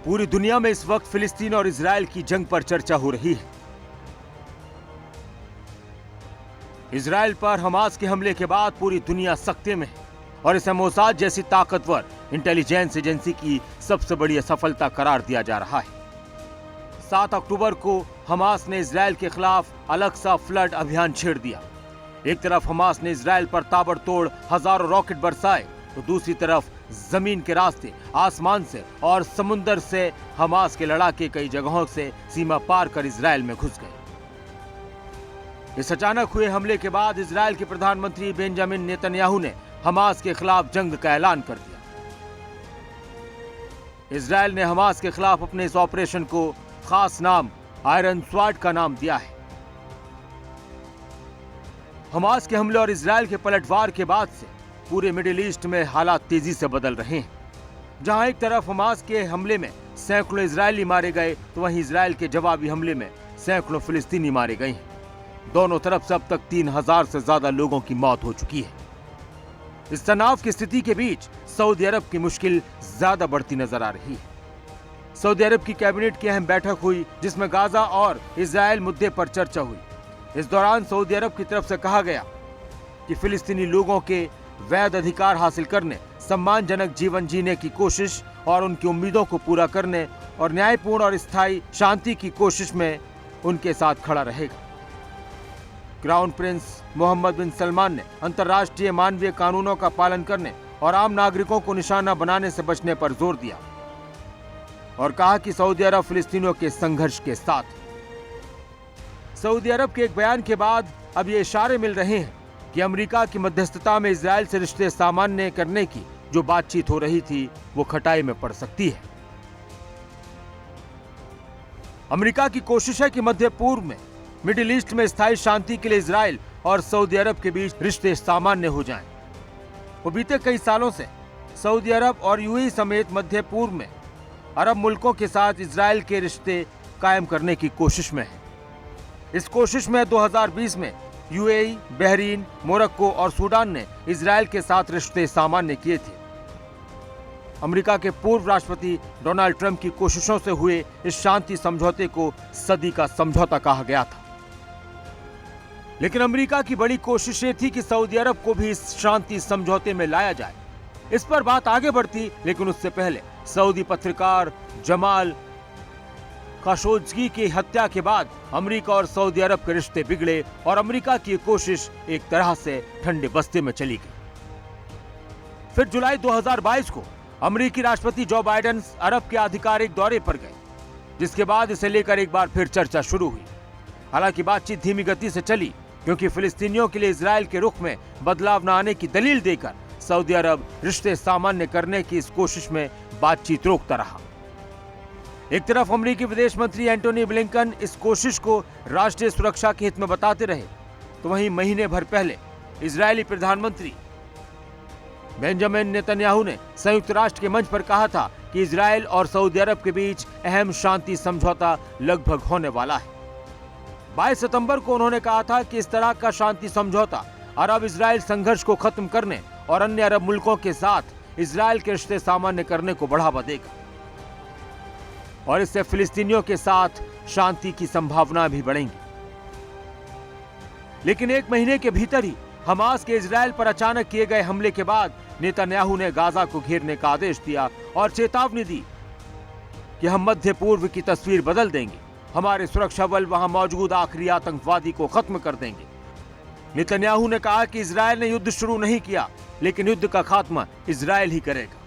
पूरी दुनिया में इस वक्त फिलिस्तीन और इजराइल की जंग पर चर्चा हो रही है। इजराइल पर हमास के हमले के बाद पूरी दुनिया सख्ते में है और इसे मोसाद जैसी ताकतवर इंटेलिजेंस एजेंसी की सबसे बड़ी सफलता करार दिया जा रहा है। 7 अक्टूबर को हमास ने इजराइल के खिलाफ अलग सा फ्लड अभियान छेड़ दिया। एक तरफ हमास ने इजराइल पर ताबड़तोड़ हजारों रॉकेट बरसाए, तो दूसरी तरफ जमीन के रास्ते, आसमान से और समुद्र से हमास के लड़ाके कई जगहों से सीमा पार कर इजराइल में घुस गए। इस अचानक हुए हमले के बाद इजराइल के प्रधानमंत्री बेंजामिन नेतन्याहू ने हमास के खिलाफ जंग का ऐलान कर दिया। इजराइल ने हमास के खिलाफ अपने इस ऑपरेशन को खास नाम आयरन स्वॉर्ड का नाम दिया है। हमास के हमले और इजराइल के पलटवार के बाद से पूरे मिडिल ईस्ट में हालात तेजी से बदल रहे हैं। जहां एक तरफ हमास के हमले में सैकड़ों इजरायली मारे गए, तो वहीं इजराइल के जवाबी हमले में सैकड़ों फिलिस्तीनी मारे गए हैं। दोनों तरफ से अब तक 3000 से ज्यादा लोगों की मौत हो चुकी है। इस तनाव की स्थिति के बीच सऊदी अरब की मुश्किल ज्यादा बढ़ती नजर आ रही है। सऊदी अरब की कैबिनेट की अहम बैठक हुई, जिसमें गाजा और इजराइल मुद्दे पर चर्चा हुई। इस दौरान सऊदी अरब की तरफ से कहा गया कि फिलिस्तीनी लोगों के वैध अधिकार हासिल करने, सम्मानजनक जीवन जीने की कोशिश और उनकी उम्मीदों को पूरा करने और न्यायपूर्ण और स्थायी शांति की कोशिश में उनके साथ खड़ा रहेगा। क्राउन प्रिंस मोहम्मद बिन सलमान ने अंतर्राष्ट्रीय मानवीय कानूनों का पालन करने और आम नागरिकों को निशाना बनाने से बचने पर जोर दिया और कहा कि सऊदी अरब फिलिस्तीनियों के संघर्ष के साथ। सऊदी अरब के एक बयान के बाद अब ये इशारे मिल रहे हैं कि अमेरिका की मध्यस्थता में इजराइल से रिश्ते सामान्य करने की जो बातचीत हो रही थी, वो खटाई में पड़ सकती है। अमेरिका की कोशिश है कि मध्य पूर्व में, मिडिल ईस्ट में स्थायी शांति के लिए इजराइल और सऊदी अरब के बीच रिश्ते सामान्य हो जाएं। वो बीते कई सालों से सऊदी अरब और यूएई समेत मध्य पूर्व में अरब मुल्कों के साथ इजराइल के रिश्ते कायम करने की कोशिश में है। इस कोशिश में 2020 में यूएई, बहरीन, मोरक्को और सूडान ने इजराइल के साथ रिश्ते सामान्य किए थे। अमेरिका के पूर्व राष्ट्रपति डोनाल्ड ट्रंप की कोशिशों से हुए इस शांति समझौते को सदी का समझौता कहा गया था। लेकिन अमेरिका की बड़ी कोशिश ये थी कि सऊदी अरब को भी इस शांति समझौते में लाया जाए। इस पर बात आगे बढ़ती, लेकिन उससे पहले सऊदी पत्रकार जमाल खाशोग्जी की हत्या के बाद अमेरिका और सऊदी अरब के रिश्ते बिगड़े और अमेरिका की कोशिश एक तरह से ठंडे बस्ते में चली गई। फिर जुलाई 2022 को अमेरिकी राष्ट्रपति जो बाइडेन अरब के आधिकारिक दौरे पर गए, जिसके बाद इसे लेकर एक बार फिर चर्चा शुरू हुई। हालांकि बातचीत धीमी गति से चली, क्योंकि फिलिस्तीनियों के लिए इजराइल के रुख में बदलाव न आने की दलील देकर सऊदी अरब रिश्ते सामान्य करने की इस कोशिश में बातचीत रोकता रहा। एक तरफ अमेरिकी विदेश मंत्री एंटोनी ब्लिंकन इस कोशिश को राष्ट्रीय सुरक्षा के हित में बताते रहे, तो वहीं महीने भर पहले इजरायली प्रधानमंत्री बेंजामिन नेतन्याहू ने संयुक्त राष्ट्र के मंच पर कहा था कि इजराइल और सऊदी अरब के बीच अहम शांति समझौता लगभग होने वाला है। 22 सितंबर को उन्होंने कहा था कि इस तरह का शांति समझौता अरब इजराइल संघर्ष को खत्म करने और अन्य अरब मुल्कों के साथ इजराइल के रिश्ते सामान्य करने को बढ़ावा देगा और इससे फिलिस्तीनियों के साथ शांति की संभावना भी बढ़ेंगी। लेकिन एक महीने के भीतर ही हमास के इजराइल पर अचानक किए गए हमले के बाद नेतन्याहू ने गाजा को घेरने का आदेश दिया और चेतावनी दी कि हम मध्य पूर्व की तस्वीर बदल देंगे, हमारे सुरक्षा बल वहां मौजूद आखिरी आतंकवादी को खत्म कर देंगे। नेतन्याहू ने कहा कि इजराइल ने युद्ध शुरू नहीं किया, लेकिन युद्ध का खात्मा इजराइल ही करेगा।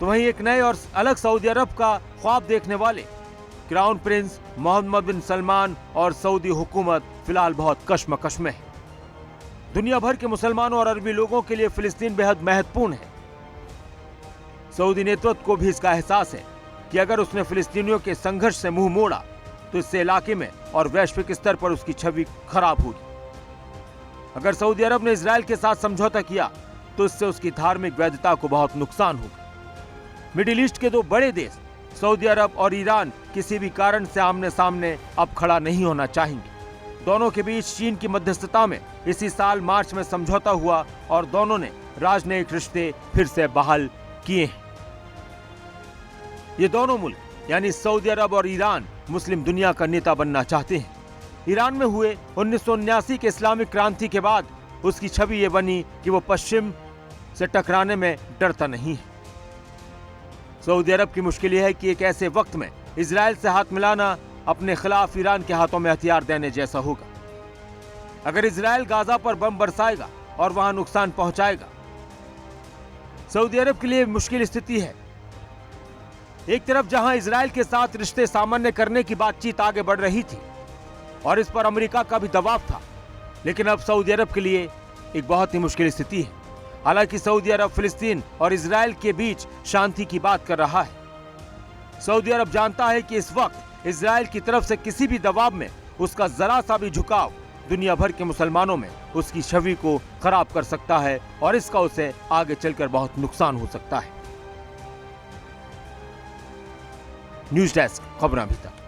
तो वहीं एक नए और अलग सऊदी अरब का ख्वाब देखने वाले क्राउन प्रिंस मोहम्मद बिन सलमान और सऊदी हुकूमत फिलहाल बहुत कशमकश में है। दुनिया भर के मुसलमानों और अरबी लोगों के लिए फिलिस्तीन बेहद महत्वपूर्ण है। सऊदी नेतृत्व को भी इसका एहसास है कि अगर उसने फिलिस्तीनियों के संघर्ष से मुंह मोड़ा, तो इससे इलाके में और वैश्विक स्तर पर उसकी छवि खराब होगी। अगर सऊदी अरब ने इजराइल के साथ समझौता किया, तो इससे उसकी धार्मिक वैधता को बहुत नुकसान होगा। मिडिल ईस्ट के दो बड़े देश सऊदी अरब और ईरान किसी भी कारण से आमने सामने अब खड़ा नहीं होना चाहेंगे। दोनों के बीच चीन की मध्यस्थता में इसी साल मार्च में समझौता हुआ और दोनों ने राजनयिक रिश्ते फिर से बहाल किए हैं। ये दोनों मुल्क यानी सऊदी अरब और ईरान मुस्लिम दुनिया का नेता बनना चाहते हैं। ईरान में हुए 1979 के इस्लामिक क्रांति के बाद उसकी छवि ये बनी कि वो पश्चिम से टकराने में डरता नहीं है। सऊदी अरब की मुश्किल यह है कि एक ऐसे वक्त में इजराइल से हाथ मिलाना अपने खिलाफ ईरान के हाथों में हथियार देने जैसा होगा। अगर इजराइल गाजा पर बम बरसाएगा और वहां नुकसान पहुंचाएगा, सऊदी अरब के लिए मुश्किल स्थिति है। एक तरफ जहां इजराइल के साथ रिश्ते सामान्य करने की बातचीत आगे बढ़ रही थी और इस पर अमेरिका का भी दबाव था, लेकिन अब सऊदी अरब के लिए एक बहुत ही मुश्किल स्थिति है। हालांकि सऊदी अरब फिलिस्तीन और इजराइल के बीच शांति की बात कर रहा है। सऊदी अरब जानता है कि इस वक्त इजराइल की तरफ से किसी भी दबाव में उसका जरा सा भी झुकाव दुनिया भर के मुसलमानों में उसकी छवि को खराब कर सकता है और इसका उसे आगे चलकर बहुत नुकसान हो सकता है। न्यूज़ डेस्क, खबरें अभी तक।